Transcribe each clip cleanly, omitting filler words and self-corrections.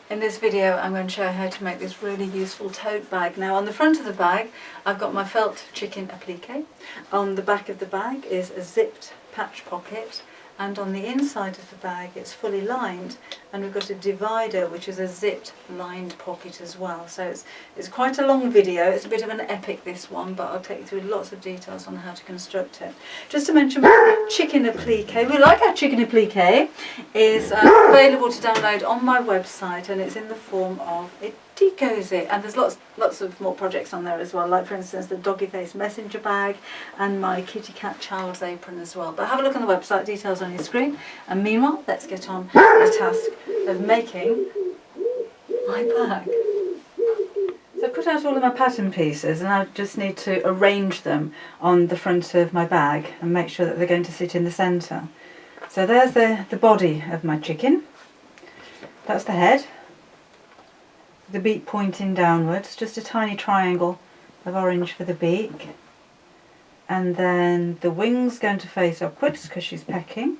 In this video I'm going to show you how to make this really useful tote bag. Now on the front of the bag I've got my felt chicken applique. On the back of the bag is a zipped patch pocket, and on the inside of the bag it's fully lined, and we've got a divider which is a zipped lined pocket as well. So it's quite a long video, it's a bit of an epic this one, but I'll take you through lots of details on how to construct it. Just to mention, chicken applique, we like our chicken applique, is available to download on my website, and it's in the form of a decozy, and there's lots of more projects on there as well, like for instance the doggy face messenger bag and my kitty cat child's apron as well. But have a look on the website, details on your screen, and meanwhile let's get on the task of making my bag. So I've cut out all of my pattern pieces and I just need to arrange them on the front of my bag and make sure that they're going to sit in the centre. So there's the body of my chicken, that's the head, the beak pointing downwards, just a tiny triangle of orange for the beak, and then the wings going to face upwards because she's pecking.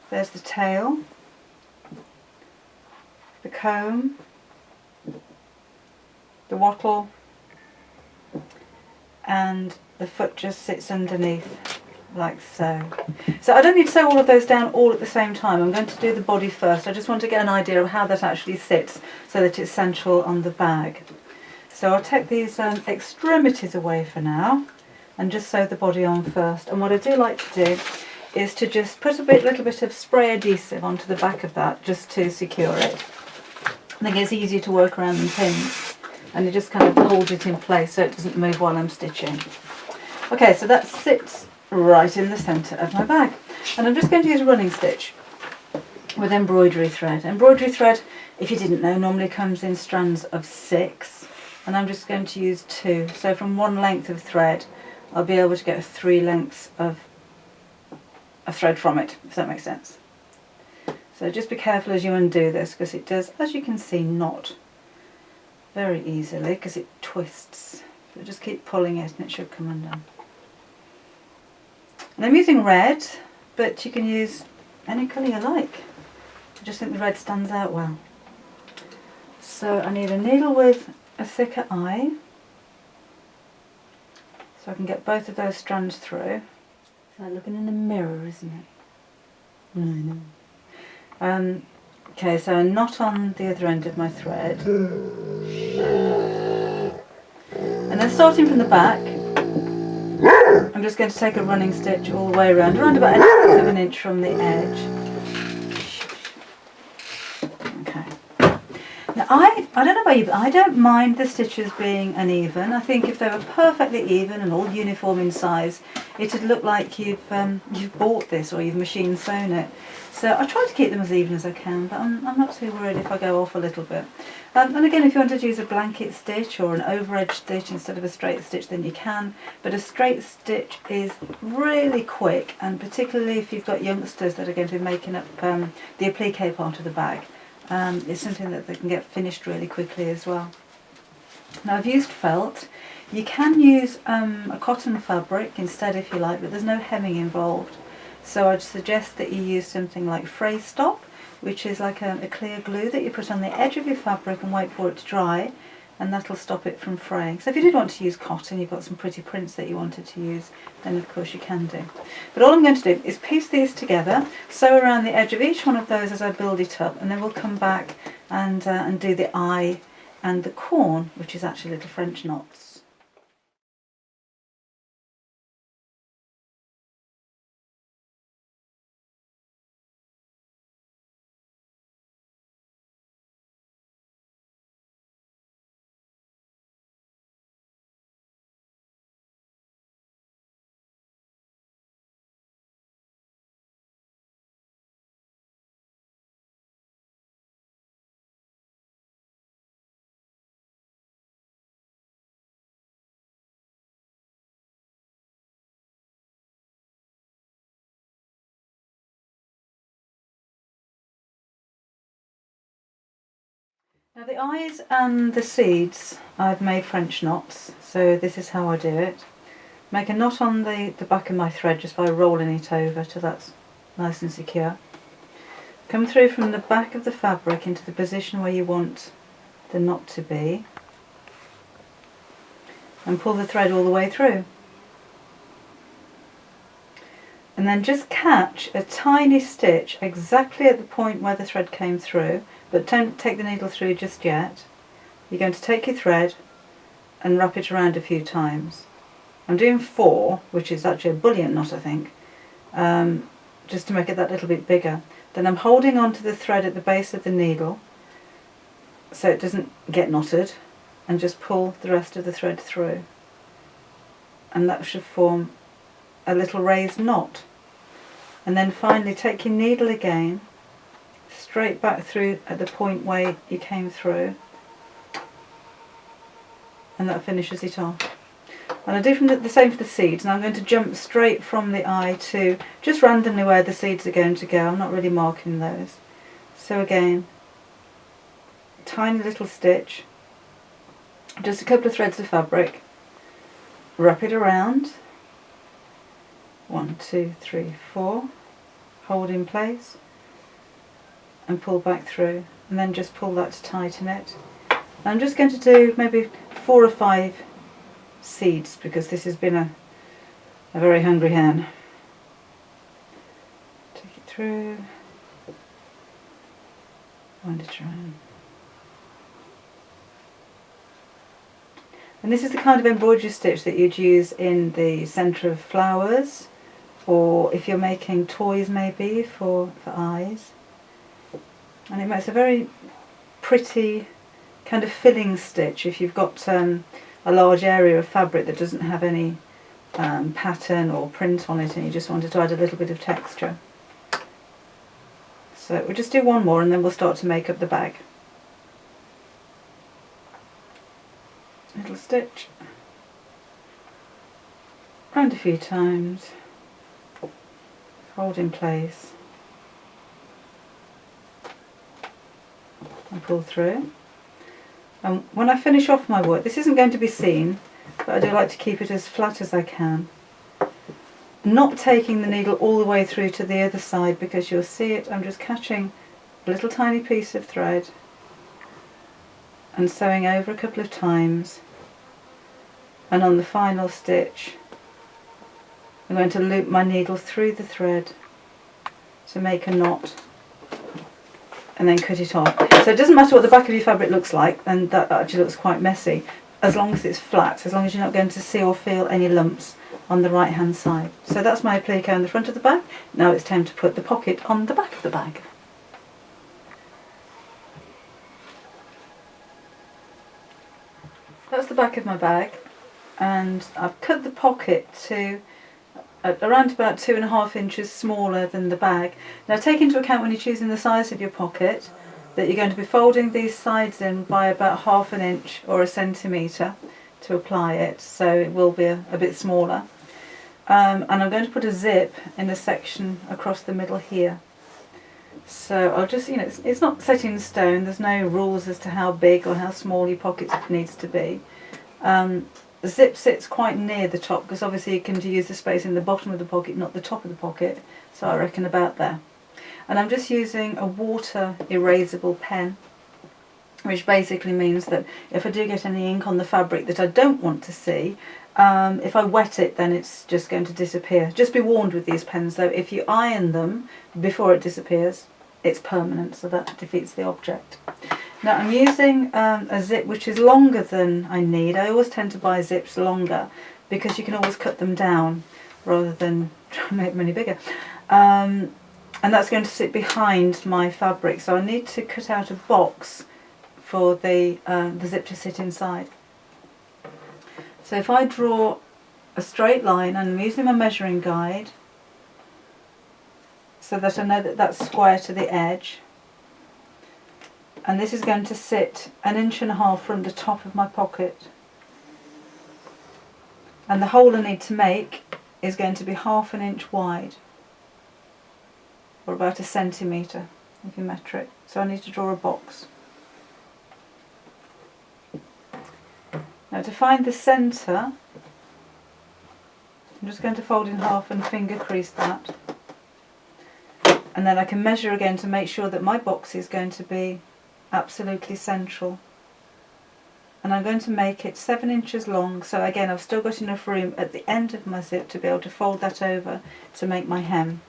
There's the tail, the comb, the wattle, and the foot just sits underneath like so. So I don't need to sew all of those down all at the same time. I'm going to do the body first. I just want to get an idea of how that actually sits so that it's central on the bag. So I'll take these extremities away for now and just sew the body on first. And what I do like to do is to just put a little bit of spray adhesive onto the back of that just to secure it. I think it's easier to work around than pins, and it just kind of holds it in place so it doesn't move while I'm stitching. Okay, so that sits right in the centre of my bag, and I'm just going to use running stitch with embroidery thread. Embroidery thread, if you didn't know, normally comes in strands of 6, and I'm just going to use 2. So from one length of thread I'll be able to get 3 lengths of thread from it, if that makes sense. So just be careful as you undo this, because it does, as you can see, knot very easily because it twists. So just keep pulling it and it should come undone. And I'm using red, but you can use any colour you like. I just think the red stands out well. So I need a needle with a thicker eye, so I can get both of those strands through. It's like looking in a mirror, isn't it? I know. Okay, so a knot on the other end of my thread. And then starting from the back, I'm just going to take a running stitch all the way around about an inch from the edge. Okay. Now I don't know about you, but I don't mind the stitches being uneven. I think if they were perfectly even and all uniform in size, it'd look like you've bought this or you've machine sewn it. So I try to keep them as even as I can, but I'm not too worried if I go off a little bit. And again, if you wanted to use a blanket stitch or an over-edge stitch instead of a straight stitch, then you can. But a straight stitch is really quick, and particularly if you've got youngsters that are going to be making up the applique part of the bag, it's something that they can get finished really quickly as well. Now I've used felt. You can use a cotton fabric instead if you like, but there's no hemming involved. So I'd suggest that you use something like Fray Stop, which is like a clear glue that you put on the edge of your fabric and wait for it to dry, and that'll stop it from fraying. So if you did want to use cotton, you've got some pretty prints that you wanted to use, then of course you can do. But all I'm going to do is piece these together, sew around the edge of each one of those as I build it up, and then we'll come back and do the eye and the corn, which is actually little French knots. Now the eyes and the seeds I've made French knots, so this is how I do it. Make a knot on the back of my thread just by rolling it over till that's nice and secure. come through from the back of the fabric into the position where you want the knot to be, and pull the thread all the way through. And then just catch a tiny stitch exactly at the point where the thread came through, but don't take the needle through just yet. You're going to take your thread and wrap it around a few times. I'm doing 4, which is actually a bullion knot, I think, just to make it that little bit bigger. Then I'm holding on to the thread at the base of the needle so it doesn't get knotted, and just pull the rest of the thread through. And that should form a little raised knot. And then finally take your needle again, straight back through at the point where you came through, and that finishes it off. And I do the same for the seeds. Now I'm going to jump straight from the eye to just randomly where the seeds are going to go. I'm not really marking those. So again, tiny little stitch, just a couple of threads of fabric, wrap it around, 1, 2, 3, 4, hold in place and pull back through, and then just pull that to tighten it. And I'm just going to do maybe 4 or 5 seeds because this has been a very hungry hen. Take it through, wind it around. And this is the kind of embroidery stitch that you'd use in the centre of flowers, or if you're making toys maybe for eyes. And it makes a very pretty kind of filling stitch if you've got a large area of fabric that doesn't have any pattern or print on it and you just wanted to add a little bit of texture. So we'll just do one more and then we'll start to make up the bag. Little stitch, round a few times, hold in place and pull through. And when I finish off my work, this isn't going to be seen, but I do like to keep it as flat as I can, not taking the needle all the way through to the other side because you'll see it. I'm just catching a little tiny piece of thread and sewing over a couple of times, and on the final stitch I'm going to loop my needle through the thread to make a knot and then cut it off. So it doesn't matter what the back of your fabric looks like, and that actually looks quite messy, as long as it's flat, as long as you're not going to see or feel any lumps on the right hand side. So that's my applique on the front of the bag. Now it's time to put the pocket on the back of the bag. That's the back of my bag, and I've cut the pocket to around about 2.5 inches smaller than the bag. Now take into account when you're choosing the size of your pocket that you're going to be folding these sides in by about 1/2 inch or 1 centimetre to apply it, so it will be a bit smaller. And I'm going to put a zip in the section across the middle here. So I'll just, it's not set in stone, there's no rules as to how big or how small your pocket needs to be. The zip sits quite near the top because obviously you can use the space in the bottom of the pocket, not the top of the pocket, so I reckon about there. And I'm just using a water erasable pen, which basically means that if I do get any ink on the fabric that I don't want to see, if I wet it then it's just going to disappear. Just be warned with these pens though, if you iron them before it disappears, it's permanent, so that defeats the object. Now I'm using a zip which is longer than I need. I always tend to buy zips longer because you can always cut them down rather than try and make them any bigger. And that's going to sit behind my fabric, so I need to cut out a box for the zip to sit inside. So if I draw a straight line, and I'm using my measuring guide so that I know that that's square to the edge, and this is going to sit 1.5 inches from the top of my pocket, and the hole I need to make is going to be 1/2 inch wide, or about 1 centimetre if you measure it. So I need to draw a box. Now to find the centre, I'm just going to fold in half and finger crease that, And then I can measure again to make sure that my box is going to be absolutely central. And I'm going to make it 7 inches long, so again I've still got enough room at the end of my zip to be able to fold that over to make my hem.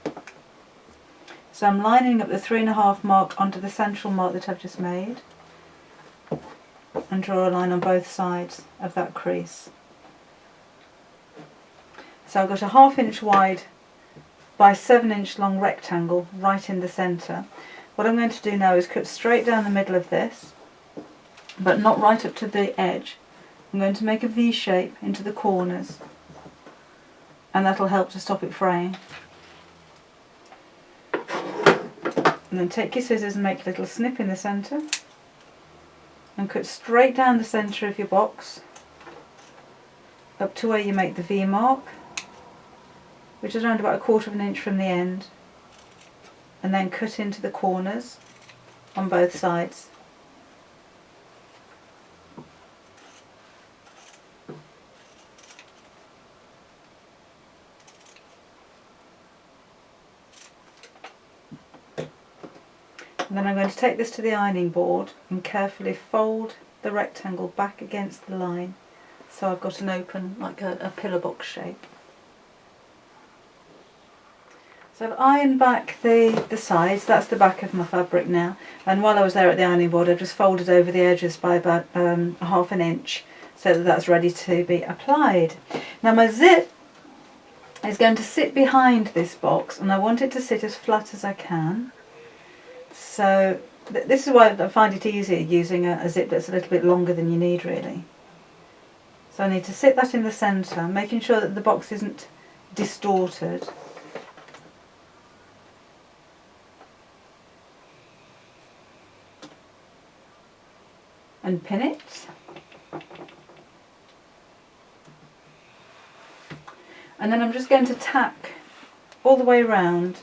So I'm lining up the 3.5 mark onto the central mark that I've just made, and draw a line on both sides of that crease. So I've got a 1/2 inch wide by 7 inch long rectangle right in the centre. What I'm going to do now is cut straight down the middle of this, but not right up to the edge. I'm going to make a V shape into the corners, and that'll help to stop it fraying. And then take your scissors and make a little snip in the centre, and cut straight down the centre of your box up to where you make the V mark, which is around about 1/4 inch from the end, and then cut into the corners on both sides. And then I'm going to take this to the ironing board and carefully fold the rectangle back against the line, so I've got an open, like a pillar box shape. So I've ironed back the sides. That's the back of my fabric now, and while I was there at the ironing board I just folded over the edges by about 1/2 inch so that that's ready to be applied. Now my zip is going to sit behind this box, and I want it to sit as flat as I can. So this is why I find it easier using a zip that's a little bit longer than you need really. So I need to sit that in the centre, making sure that the box isn't distorted. And pin it. And then I'm just going to tack all the way around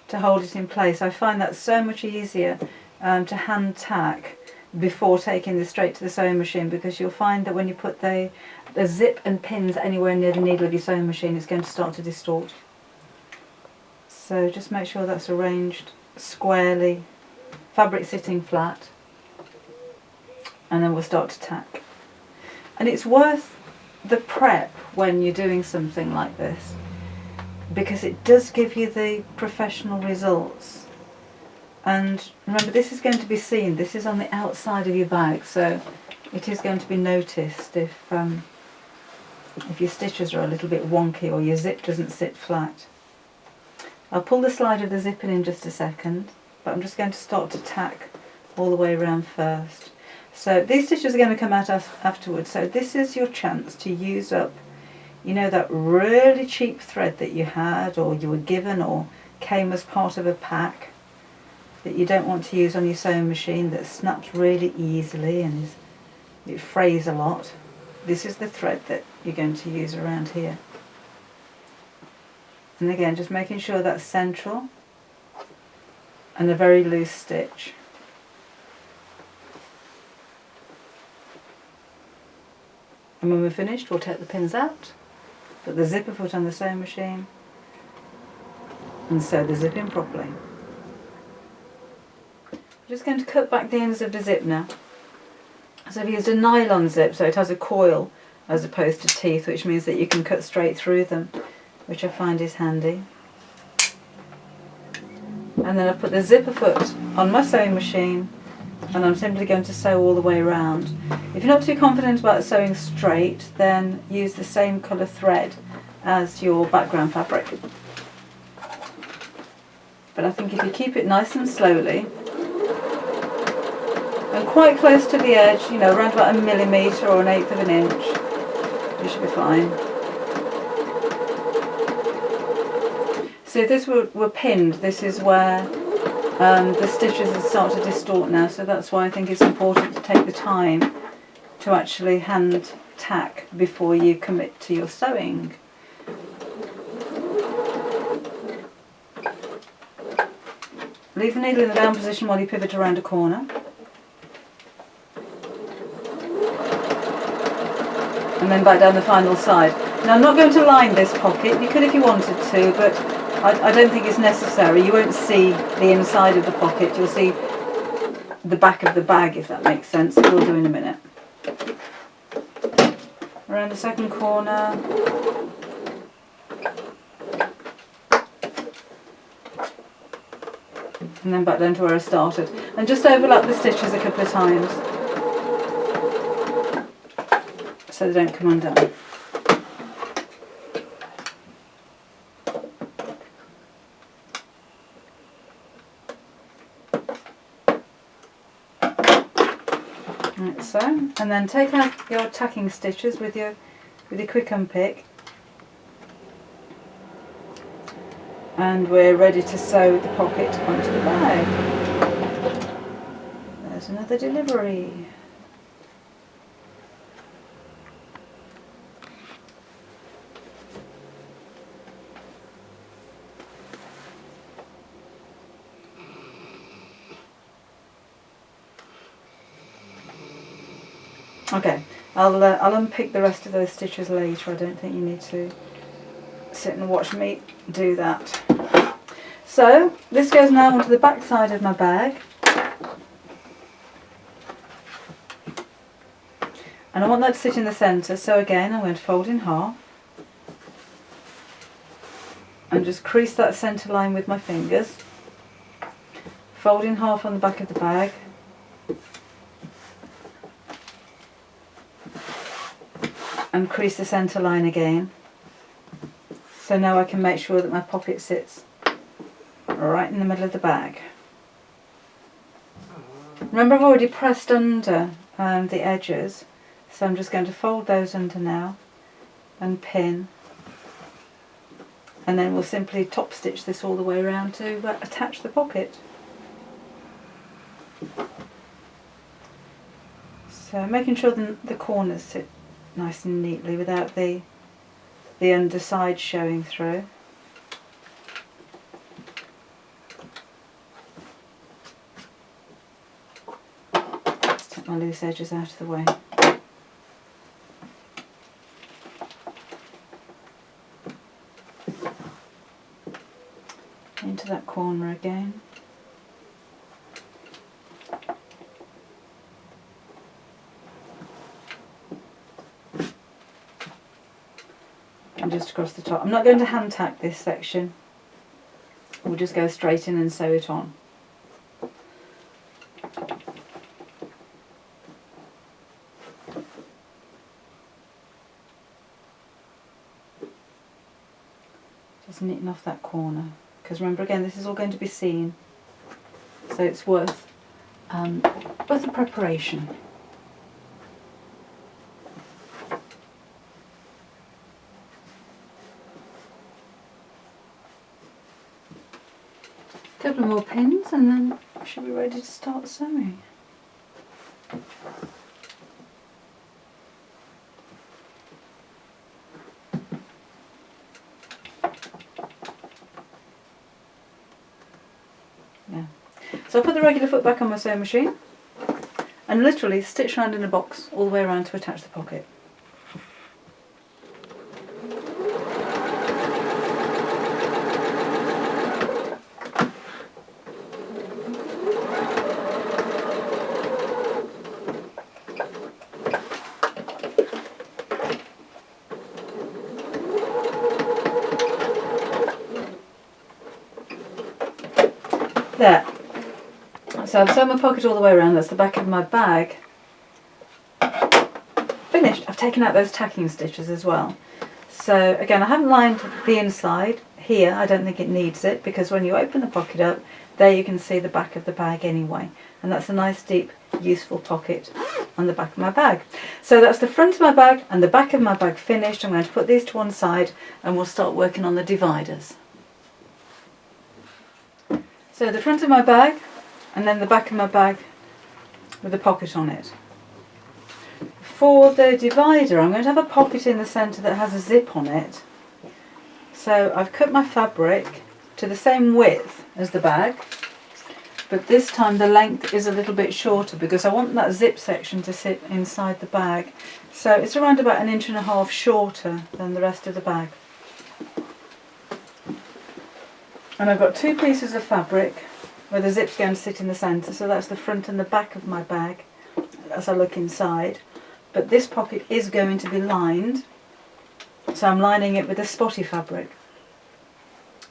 to hold it in place. I find that so much easier to hand tack before taking this straight to the sewing machine, because you'll find that when you put the zip and pins anywhere near the needle of your sewing machine, it's going to start to distort. So just make sure that's arranged squarely, fabric sitting flat, and then we'll start to tack. And it's worth the prep when you're doing something like this, because it does give you the professional results. And remember, this is going to be seen, this is on the outside of your bag, so it is going to be noticed if your stitches are a little bit wonky or your zip doesn't sit flat. I'll pull the slide of the zip in just a second, but I'm just going to start to tack all the way around first. So these stitches are going to come out afterwards, so this is your chance to use up, you know, that really cheap thread that you had or you were given or came as part of a pack that you don't want to use on your sewing machine, that snaps really easily and it frays a lot. This is the thread that you're going to use around here. And again, just making sure that's central and a very loose stitch. And when we're finished, we'll take the pins out, put the zipper foot on the sewing machine, and sew the zip in properly. I'm just going to cut back the ends of the zip now. So I've used a nylon zip, so it has a coil as opposed to teeth, which means that you can cut straight through them, which I find is handy. And then I've put the zipper foot on my sewing machine, and I'm simply going to sew all the way around. If you're not too confident about sewing straight, then use the same colour thread as your background fabric. But I think if you keep it nice and slowly, and quite close to the edge, you know, around about 1 millimetre or 1/8 of an inch, you should be fine. So if this were pinned, this is where the stitches will start to distort now, so that's why I think it's important to take the time to actually hand tack before you commit to your sewing. Leave the needle in the down position while you pivot around a corner. And then back down the final side. Now I'm not going to line this pocket, you could if you wanted to, but I don't think it's necessary. You won't see the inside of the pocket, you'll see the back of the bag, if that makes sense. We'll do in a minute. Around the second corner. And then back down to where I started. And just overlap the stitches a couple of times so they don't come undone. Like so. And then take out your tacking stitches with your quick unpick. And we're ready to sew the pocket onto the bag. There's another delivery. Okay, I'll unpick the rest of those stitches later. I don't think you need to sit and watch me do that. So this goes now onto the back side of my bag, and I want that to sit in the centre, so again I'm going to fold in half and just crease that centre line with my fingers, fold in half on the back of the bag, and crease the centre line again. So now I can make sure that my pocket sits right in the middle of the bag. Remember, I've already pressed under the edges, so I'm just going to fold those under now and pin, and then we'll simply top stitch this all the way around to attach the pocket. So making sure the corners sit nice and neatly without the underside showing through. Let's take my loose edges out of the way. Into that corner again. And just across the top. I'm not going to hand tack this section. We'll just go straight in and sew it on. Just knitting off that corner, because remember again, this is all going to be seen, so it's worth the preparation. A couple more pins and then I should be ready to start sewing. Yeah. So I'll put the regular foot back on my sewing machine and literally stitch around in a box all the way around to attach the pocket. There. So I've sewn my pocket all the way around, that's the back of my bag. Finished. I've taken out those tacking stitches as well. So again, I haven't lined the inside here, I don't think it needs it, because when you open the pocket up, there you can see the back of the bag anyway. And that's a nice deep, useful pocket on the back of my bag. So that's the front of my bag and the back of my bag finished. I'm going to put these to one side and we'll start working on the dividers. So the front of my bag and then the back of my bag with a pocket on it. For the divider, I'm going to have a pocket in the centre that has a zip on it. So I've cut my fabric to the same width as the bag, but this time the length is a little bit shorter because I want that zip section to sit inside the bag. So it's around about 1.5 inches shorter than the rest of the bag. And I've got two pieces of fabric where the zip's going to sit in the centre, so that's the front and the back of my bag as I look inside. But this pocket is going to be lined, so I'm lining it with a spotty fabric.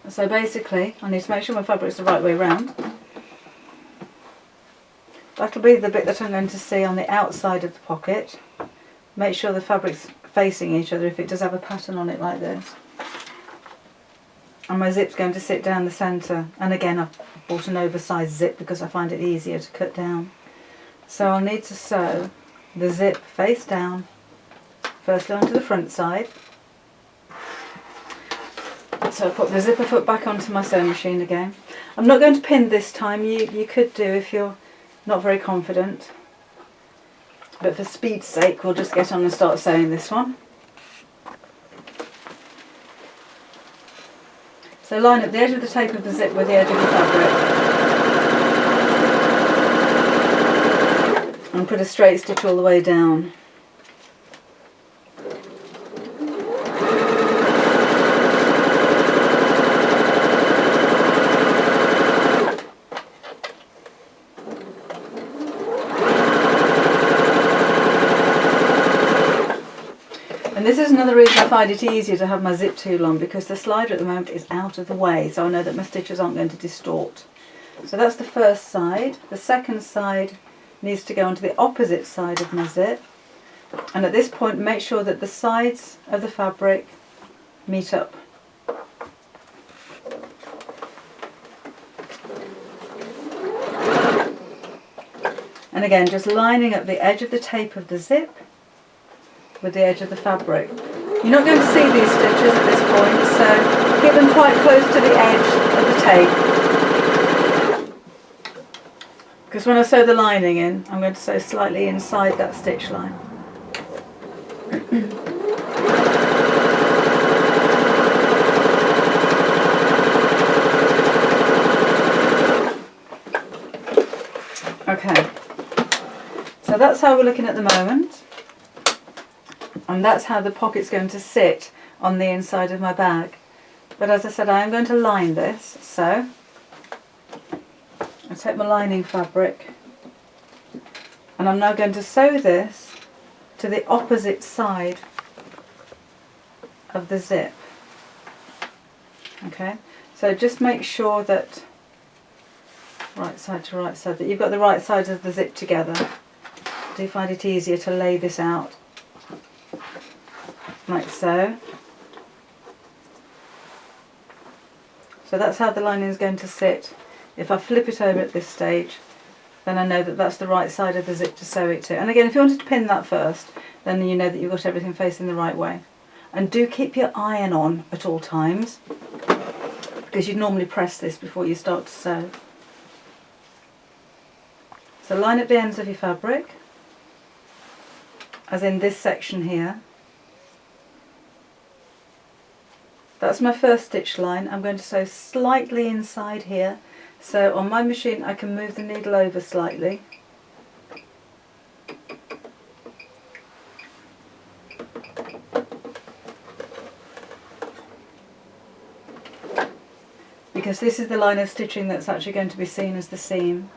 So basically I need to make sure my fabric's the right way round. That'll be the bit that I'm going to see on the outside of the pocket. Make sure the fabric's facing each other if it does have a pattern on it like this. And my zip's going to sit down the centre, and again I've bought an oversized zip because I find it easier to cut down. So I'll need to sew the zip face down, firstly onto the front side. So I put the zipper foot back onto my sewing machine again. I'm not going to pin this time, you could do if you're not very confident, but for speed's sake we'll just get on and start sewing this one. So line up the edge of the tape of the zip with the edge of the fabric and put a straight stitch all the way down. And this is another reason I find it easier to have my zip tool on, because the slider at the moment is out of the way, so I know that my stitches aren't going to distort. So that's the first side. The second side needs to go onto the opposite side of my zip, and at this point make sure that the sides of the fabric meet up. And again, just lining up the edge of the tape of the zip with the edge of the fabric. You're not going to see these stitches at this point, so keep them quite close to the edge of the tape. Because when I sew the lining in, I'm going to sew slightly inside that stitch line. Okay, so that's how we're looking at the moment. And that's how the pocket's going to sit on the inside of my bag. But as I said, I am going to line this, so I take my lining fabric and I'm now going to sew this to the opposite side of the zip. Okay, so just make sure that right side to right side, that you've got the right sides of the zip together. Do you find it easier to lay this out like so? So that's how the lining is going to sit. If I flip it over at this stage, then I know that that's the right side of the zip to sew it to. And again, if you wanted to pin that first, then you know that you've got everything facing the right way. And do keep your iron on at all times, because you'd normally press this before you start to sew. So line up the ends of your fabric, as in this section here. That's my first stitch line. I'm going to sew slightly inside here. So on my machine I can move the needle over slightly. Because this is the line of stitching that's actually going to be seen as the seam.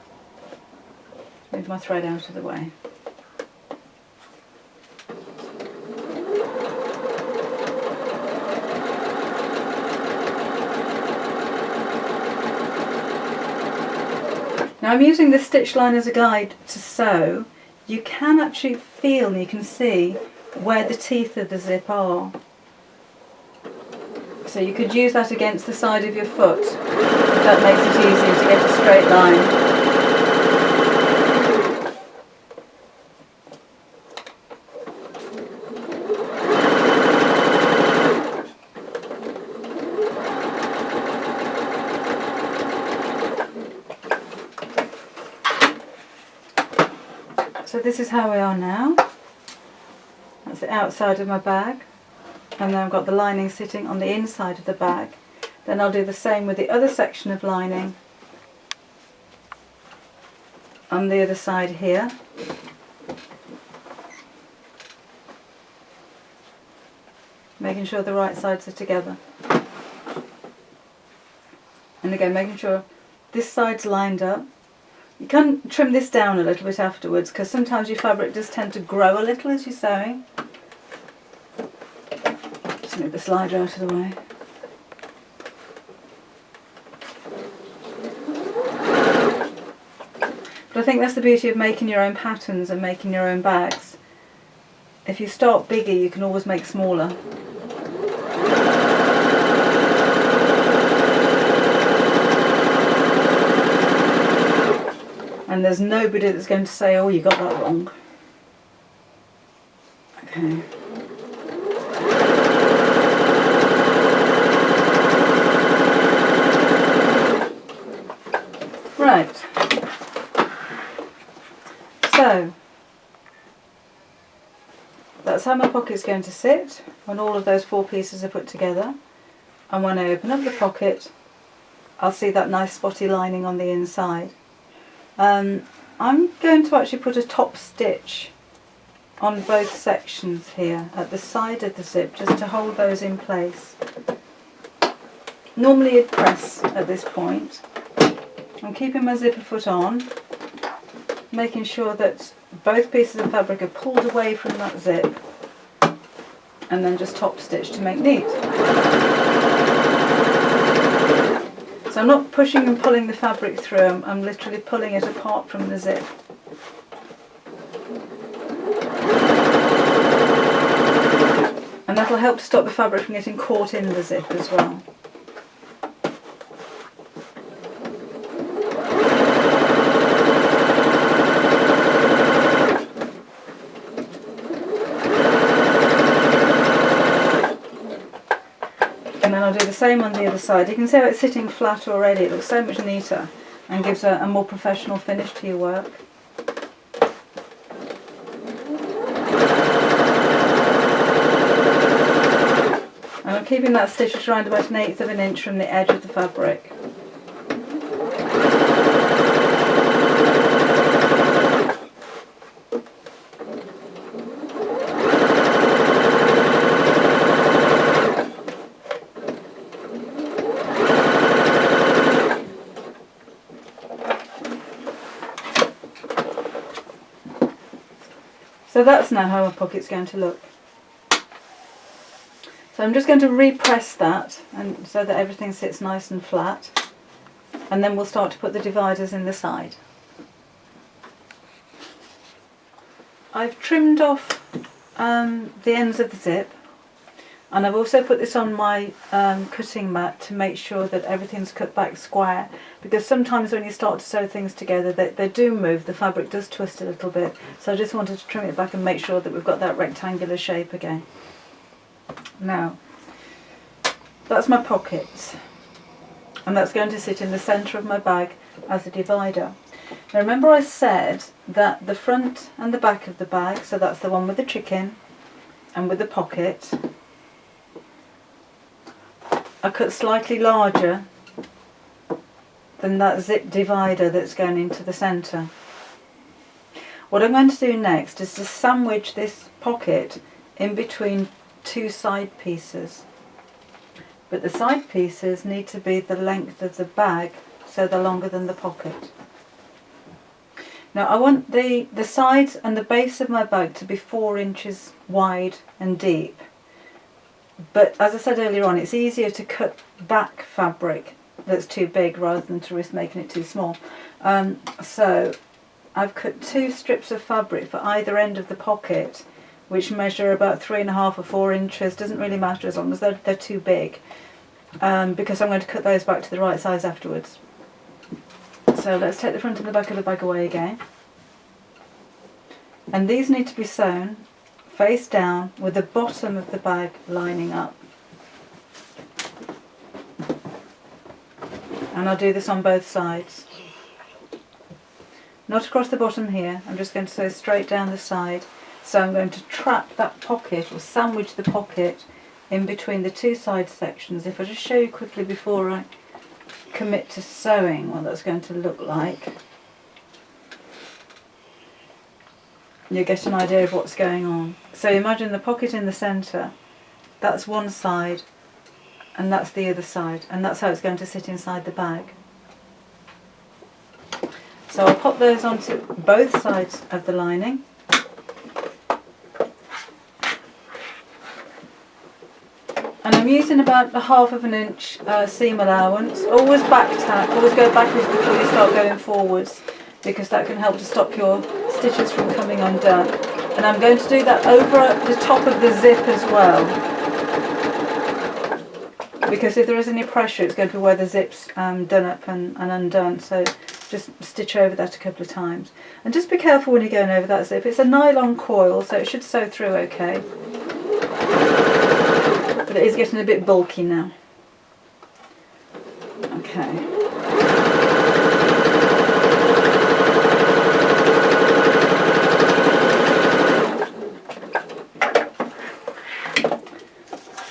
Move my thread out of the way. Now I'm using this stitch line as a guide to sew. You can actually feel and you can see where the teeth of the zip are. So you could use that against the side of your foot, if that makes it easier to get a straight line. So this is how we are now. That's the outside of my bag, and then I've got the lining sitting on the inside of the bag. Then I'll do the same with the other section of lining on the other side here. Making sure the right sides are together. And again, making sure this side's lined up. You can trim this down a little bit afterwards because sometimes your fabric does tend to grow a little as you're sewing. Just move the slider out of the way. But I think that's the beauty of making your own patterns and making your own bags. If you start bigger, you can always make smaller. And there's nobody that's going to say, oh, you got that wrong. Okay. Right. So, that's how my pocket's going to sit when all of those 4 pieces are put together. And when I open up the pocket, I'll see that nice spotty lining on the inside. I'm going to actually put a top stitch on both sections here at the side of the zip just to hold those in place. Normally you'd press at this point. I'm keeping my zipper foot on, making sure that both pieces of fabric are pulled away from that zip, and then just top stitch to make neat. So I'm not pushing and pulling the fabric through, I'm literally pulling it apart from the zip. And that'll help to stop the fabric from getting caught in the zip as well. And then I'll do the same on the other side. You can see how it's sitting flat already. It looks so much neater and gives a more professional finish to your work. And I'm keeping that stitch at around about 1/8 of an inch from the edge of the fabric. So that's now how our pocket's going to look. So I'm just going to repress that and so that everything sits nice and flat, and then we'll start to put the dividers in the side. I've trimmed off the ends of the zip, and I've also put this on my cutting mat to make sure that everything's cut back square, because sometimes when you start to sew things together they do move, the fabric does twist a little bit, so I just wanted to trim it back and make sure that we've got that rectangular shape again. Now, that's my pocket, and that's going to sit in the centre of my bag as a divider. Now remember I said that the front and the back of the bag, so that's the one with the chicken and with the pocket, I cut slightly larger than that zip divider that's going into the centre. What I'm going to do next is to sandwich this pocket in between 2 side pieces, but the side pieces need to be the length of the bag, so they're longer than the pocket. Now I want the sides and the base of my bag to be 4 inches wide and deep, but as I said earlier on, it's easier to cut back fabric that's too big rather than to risk making it too small. So I've cut 2 strips of fabric for either end of the pocket, which measure about 3.5 or 4 inches. Doesn't really matter as long as they're too big, because I'm going to cut those back to the right size afterwards. So let's take the front and the back of the bag away again. And these need to be sewn face down with the bottom of the bag lining up. And I'll do this on both sides. Not across the bottom here, I'm just going to sew straight down the side. So I'm going to trap that pocket, or sandwich the pocket, in between the 2 side sections. If I just show you quickly before I commit to sewing what that's going to look like, you get an idea of what's going on. So imagine the pocket in the centre, that's one side, and that's the other side, and that's how it's going to sit inside the bag. So I'll pop those onto both sides of the lining. And I'm using about a 1/2 inch seam allowance. Always back tack, always go backwards before you start going forwards, because that can help to stop your stitches from coming undone. And I'm going to do that over the top of the zip as well, because if there is any pressure it's going to be where the zip's done up and undone. So just stitch over that a couple of times. And just be careful when you're going over that zip. It's a nylon coil, so it should sew through okay. But it is getting a bit bulky now. Okay.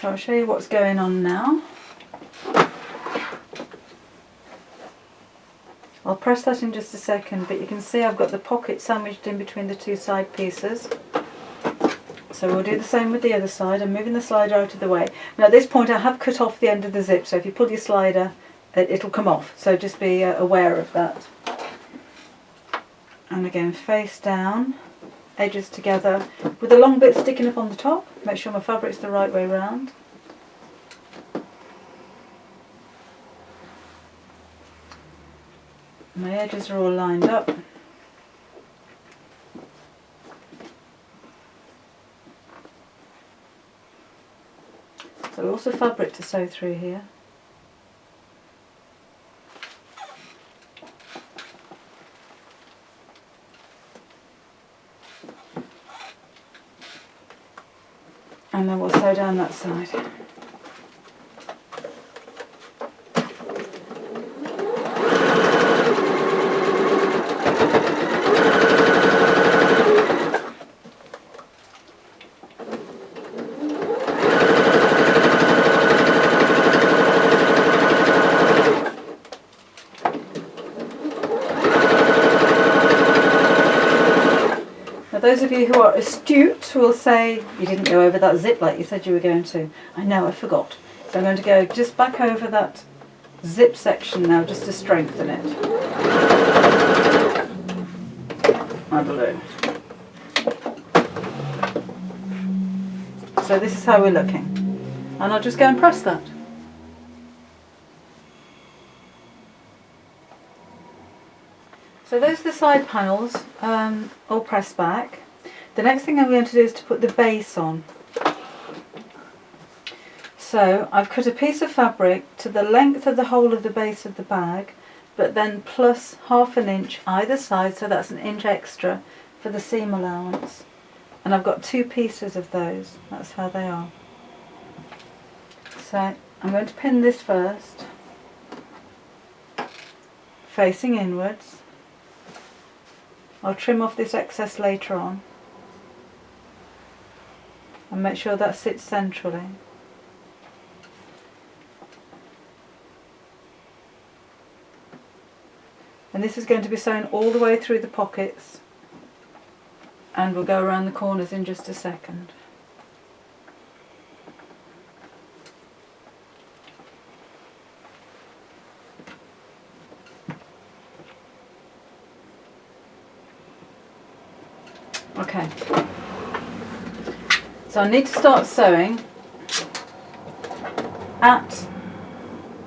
So I'll show you what's going on now. I'll press that in just a second, but you can see I've got the pocket sandwiched in between the two side pieces. So we'll do the same with the other side. I'm moving the slider out of the way. Now at this point I have cut off the end of the zip, so if you pull your slider it'll come off, so just be aware of that. And again, face down, edges together, with the long bit sticking up on the top. Make sure my fabric's the right way round. My edges are all lined up. So also fabric to sew through here. And then we'll sew down that side. Those of you who are astute will say, you didn't go over that zip like you said you were going to. I know, I forgot. So I'm going to go just back over that zip section now, just to strengthen it. My balloon. So this is how we're looking. And I'll just go and press that. So those are the side panels, all pressed back. The next thing I'm going to do is to put the base on. So I've cut a piece of fabric to the length of the whole of the base of the bag, but then plus 1/2 inch either side, so that's an inch extra for the seam allowance. And I've got 2 pieces of those, that's how they are. So I'm going to pin this first, facing inwards. I'll trim off this excess later on and make sure that sits centrally. And this is going to be sewn all the way through the pockets, and we'll go around the corners in just a second. Okay, so I need to start sewing at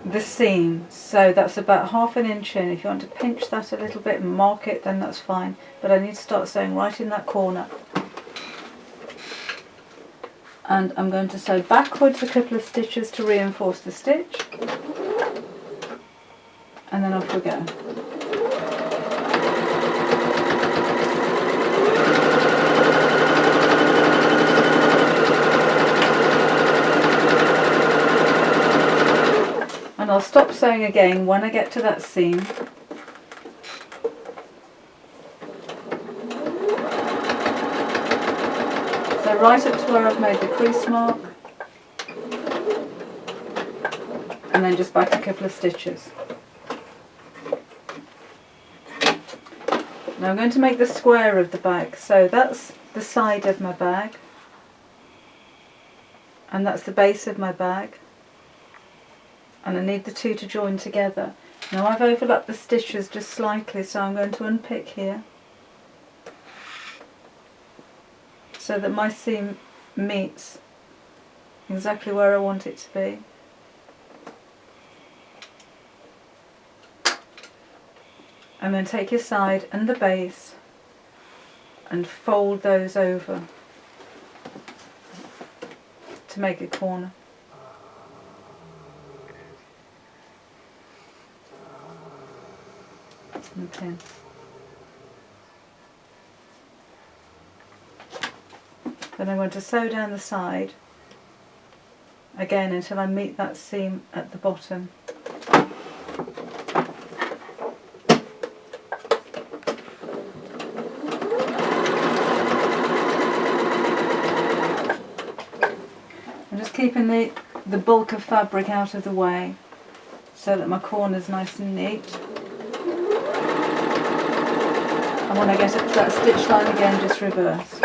the seam, so that's about 1/2 inch in. If you want to pinch that a little bit and mark it, then that's fine, but I need to start sewing right in that corner. And I'm going to sew backwards a couple of stitches to reinforce the stitch, and then off we go. And I'll stop sewing again when I get to that seam. So right up to where I've made the crease mark, and then just back a couple of stitches. Now I'm going to make the square of the bag, so that's the side of my bag, and that's the base of my bag. and I need the two to join together. Now I've overlapped the stitches just slightly, so I'm going to unpick here so that my seam meets exactly where I want it to be. And then take your side and the base and fold those over to make a corner. And pin. Then I'm going to sew down the side again until I meet that seam at the bottom. I'm just keeping the bulk of fabric out of the way so that my corner's nice and neat. And when I get up to that stitch line again, just reverse.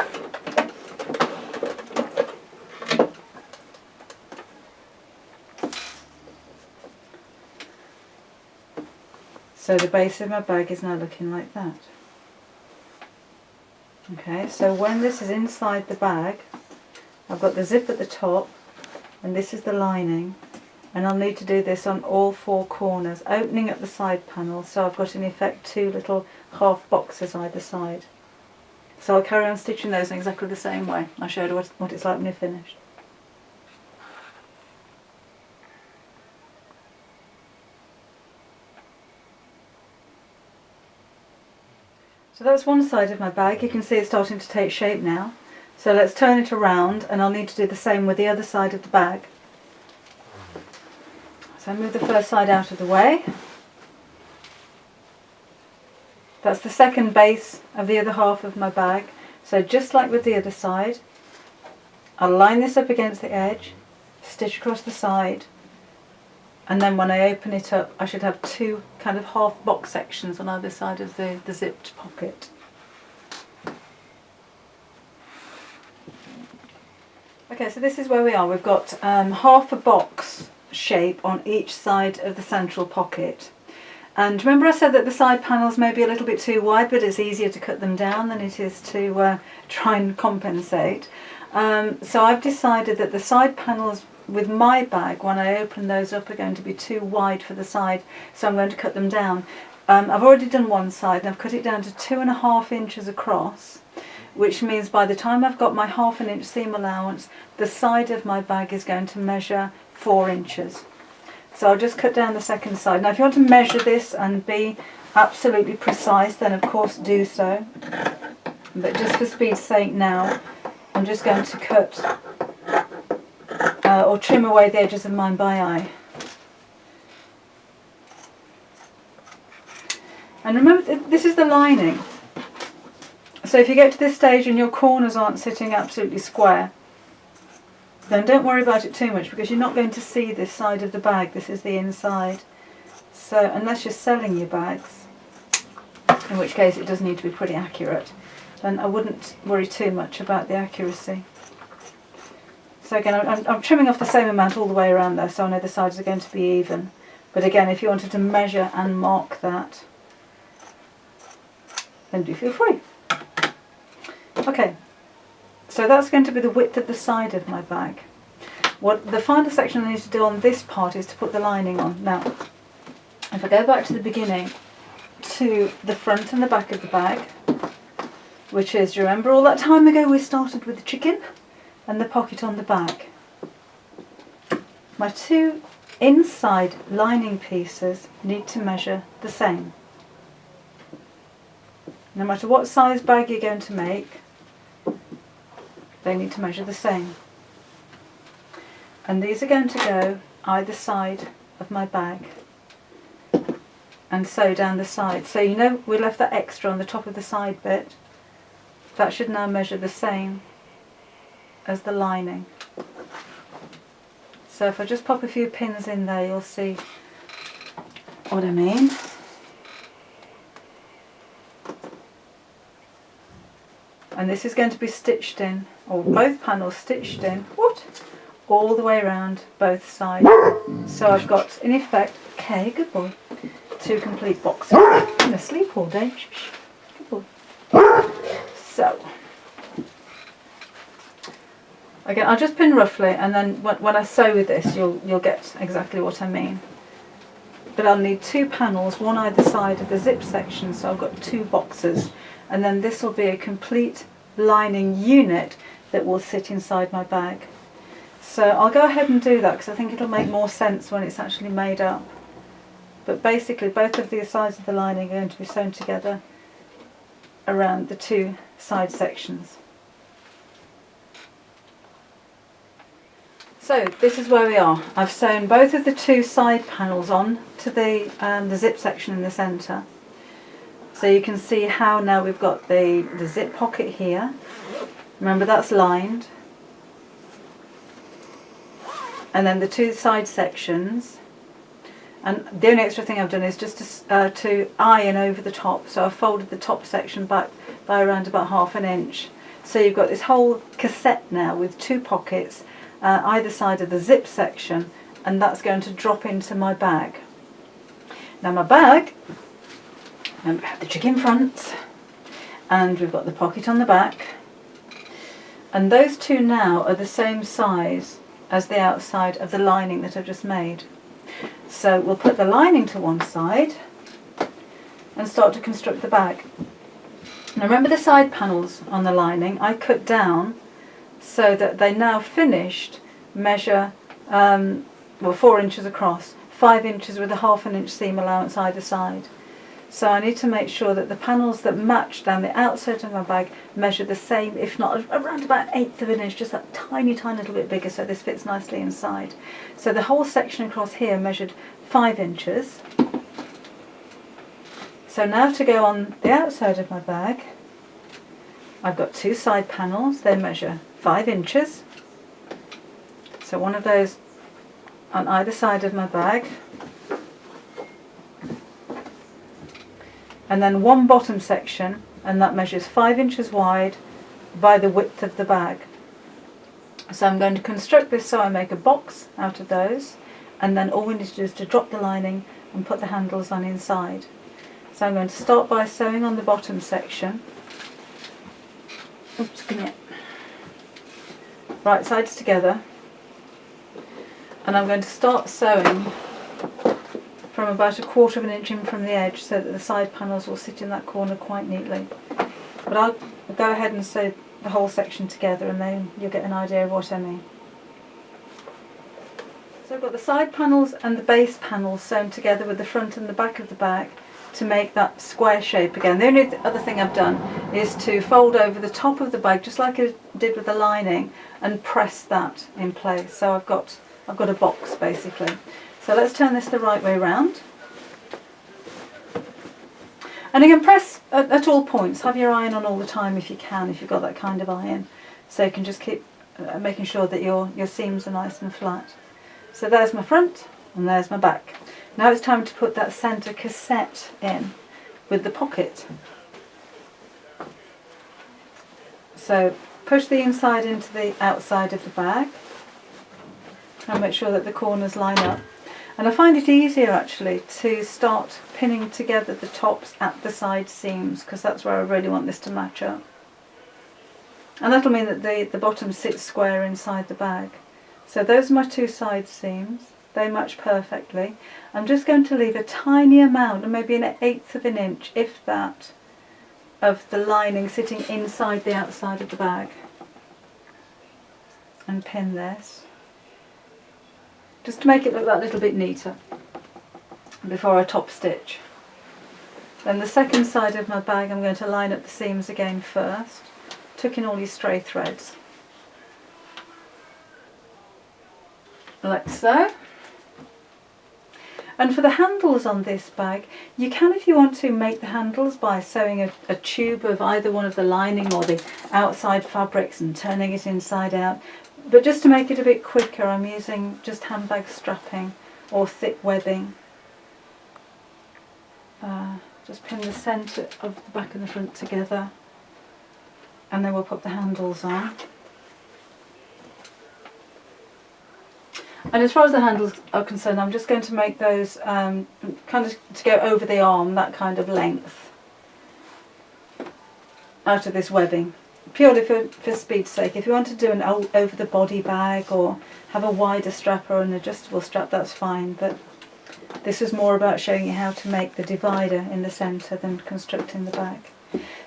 So the base of my bag is now looking like that. Okay, so when this is inside the bag, I've got the zip at the top, and this is the lining, and I'll need to do this on all four corners, opening at the side panel, so I've got in effect two little half boxes either side. So I'll carry on stitching those in exactly the same way. I'll show you what it's like when you're finished. So that's one side of my bag. You can see it's starting to take shape now. So let's turn it around, and I'll need to do the same with the other side of the bag. So I move the first side out of the way. That's the second base of the other half of my bag. So just like with the other side, I'll line this up against the edge, stitch across the side, and then when I open it up I should have two kind of half box sections on either side of the zipped pocket. Okay, so this is where we are. We've got half a box shape on each side of the central pocket. And remember I said that the side panels may be a little bit too wide, but it's easier to cut them down than it is to try and compensate. So I've decided that the side panels with my bag, when I open those up, are going to be too wide for the side, so I'm going to cut them down. I've already done one side and I've cut it down to 2.5 inches across, which means by the time I've got my 1/2 inch seam allowance, the side of my bag is going to measure 4 inches. So I'll just cut down the second side. Now if you want to measure this and be absolutely precise, then of course do so. But just for speed's sake now, I'm just going to cut or trim away the edges of mine by eye. And remember, this is the lining. So if you get to this stage and your corners aren't sitting absolutely square, then don't worry about it too much, because you're not going to see this side of the bag. This is the inside. So unless you're selling your bags, in which case it does need to be pretty accurate, then I wouldn't worry too much about the accuracy. So again, I'm trimming off the same amount all the way around there, so I know the sides are going to be even. But again, if you wanted to measure and mark that, then do feel free. Okay, so that's going to be the width of the side of my bag. What the final section I need to do on this part is to put the lining on. Now, if I go back to the beginning, to the front and the back of the bag, which is, do you remember all that time ago we started with the chicken and the pocket on the back? My two inside lining pieces need to measure the same. No matter what size bag you're going to make, they need to measure the same. And these are going to go either side of my bag and sew down the side. So you know we left that extra on the top of the side bit. That should now measure the same as the lining. So if I just pop a few pins in there, you'll see what I mean. And this is going to be stitched in, or both panels stitched in, all the way around both sides. So I've got, in effect, okay, good boy, 2 complete boxes. I'm going to sleep all day. Shh, good boy. So, again, I'll just pin roughly, and then when I sew with this, you'll get exactly what I mean. But I'll need 2 panels, one either side of the zip section, so I've got 2 boxes, and then this will be a complete lining unit that will sit inside my bag. So I'll go ahead and do that because I think it'll make more sense when it's actually made up. But basically both of the sides of the lining are going to be sewn together around the 2 side sections. So this is where we are. I've sewn both of the 2 side panels on to the zip section in the centre. So you can see how now we've got the zip pocket here. Remember, that's lined. And then the 2 side sections. And the only extra thing I've done is just to iron over the top. So I've folded the top section back by around about 1/2 inch. So you've got this whole cassette now with 2 pockets either side of the zip section, and that's going to drop into my bag. Now my bag, remember, we have the chick in front, and we've got the pocket on the back, and those 2 now are the same size as the outside of the lining that I've just made. So we'll put the lining to one side and start to construct the bag. Now remember the side panels on the lining I cut down so that they now finished measure 4 inches across, 5 inches with a 1/2 inch seam allowance either side. So I need to make sure that the panels that match down the outside of my bag measure the same, if not around about 1/8 of an inch, just that tiny little bit bigger, so this fits nicely inside. So the whole section across here measured 5 inches. So now to go on the outside of my bag, I've got 2 side panels, they measure 5 inches. So one of those on either side of my bag. And then one bottom section, and that measures 5 inches wide by the width of the bag. So I'm going to construct this so I make a box out of those, and then all we need to do is to drop the lining and put the handles on inside. So I'm going to start by sewing on the bottom section. Oops, come here. Right sides together, and I'm going to start sewing from about 1/4 inch in from the edge so that the side panels will sit in that corner quite neatly. But I'll go ahead and sew the whole section together, and then you'll get an idea of what I mean. So I've got the side panels and the base panels sewn together with the front and the back of the bag to make that square shape again. The only other thing I've done is to fold over the top of the bag just like I did with the lining and press that in place. So I've got a box basically. So let's turn this the right way round. And again, press at all points. Have your iron on all the time if you can, if you've got that kind of iron. So you can just keep making sure that your seams are nice and flat. So there's my front and there's my back. Now it's time to put that centre cassette in with the pocket. So push the inside into the outside of the bag and make sure that the corners line up. And I find it easier actually to start pinning together the tops at the side seams, because that's where I really want this to match up. And that'll mean that the bottom sits square inside the bag. So those are my 2 side seams. They match perfectly. I'm just going to leave a tiny amount, maybe 1/8 of an inch, if that, of the lining sitting inside the outside of the bag. And pin this, just to make it look that little bit neater before I top stitch. Then the second side of my bag, I'm going to line up the seams again first, tuck in all your stray threads, like so. And for the handles on this bag, you can, if you want to, make the handles by sewing a tube of either one of the lining or the outside fabrics and turning it inside out. But just to make it a bit quicker, I'm using just handbag strapping or thick webbing. Just pin the centre of the back and the front together, and then we'll put the handles on. And as far as the handles are concerned, I'm just going to make those kind of to go over the arm, that kind of length, out of this webbing. Purely for speed's sake. If you want to do an over the body bag or have a wider strap or an adjustable strap, that's fine, but this is more about showing you how to make the divider in the centre than constructing the bag.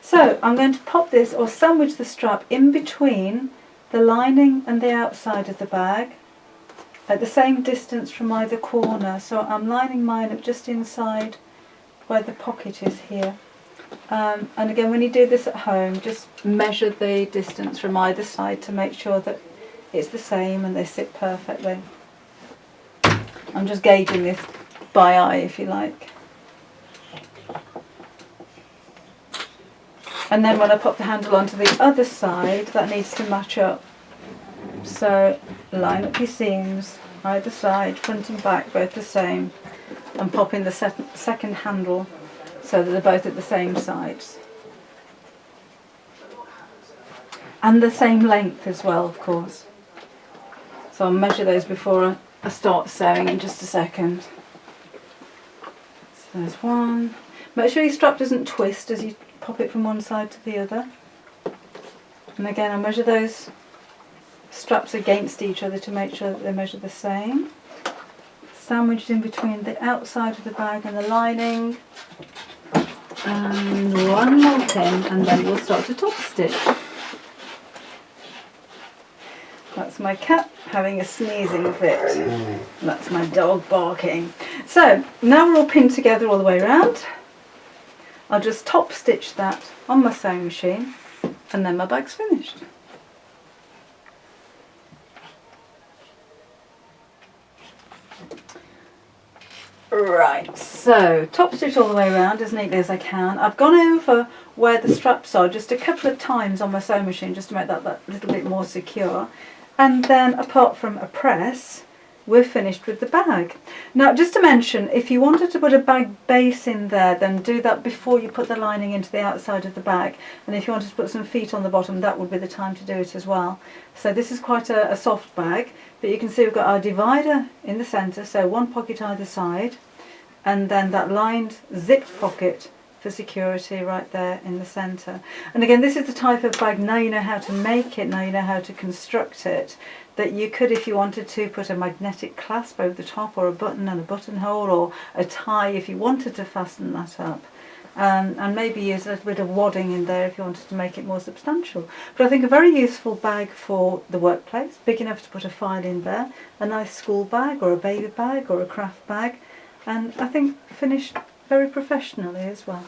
So I'm going to pop this or sandwich the strap in between the lining and the outside of the bag at the same distance from either corner. So I'm lining mine up just inside where the pocket is here. And again, when you do this at home, just measure the distance from either side to make sure that it's the same and they sit perfectly. I'm just gauging this by eye, if you like. And then when I pop the handle onto the other side, that needs to match up. So line up your seams, either side, front and back, both the same, and pop in the second handle so that they're both at the same sides. And the same length as well, of course. So I'll measure those before I start sewing in just a second. So there's one. Make sure your strap doesn't twist as you pop it from one side to the other. And again, I'll measure those straps against each other to make sure that they measure the same. Sandwiched in between the outside of the bag and the lining. And one more pin, and then we'll start to top stitch. That's my cat having a sneezing fit. That's my dog barking. So now we're all pinned together all the way around. I'll just top stitch that on my sewing machine and then my bag's finished. Right, so top stitch all the way around as neatly as I can. I've gone over where the straps are just a couple of times on my sewing machine just to make that little bit more secure. And then apart from a press, we're finished with the bag. Now just to mention, if you wanted to put a bag base in there, then do that before you put the lining into the outside of the bag. And if you wanted to put some feet on the bottom, that would be the time to do it as well. So this is quite a soft bag, but you can see we've got our divider in the centre, so one pocket either side, and then that lined zipped pocket for security right there in the centre. And again, this is the type of bag, now you know how to make it, now you know how to construct it, that you could, if you wanted to, put a magnetic clasp over the top, or a button and a buttonhole, or a tie if you wanted to fasten that up. And maybe use a little bit of wadding in there if you wanted to make it more substantial. But I think a very useful bag for the workplace, big enough to put a file in there, a nice school bag or a baby bag or a craft bag, and I think finished very professionally as well.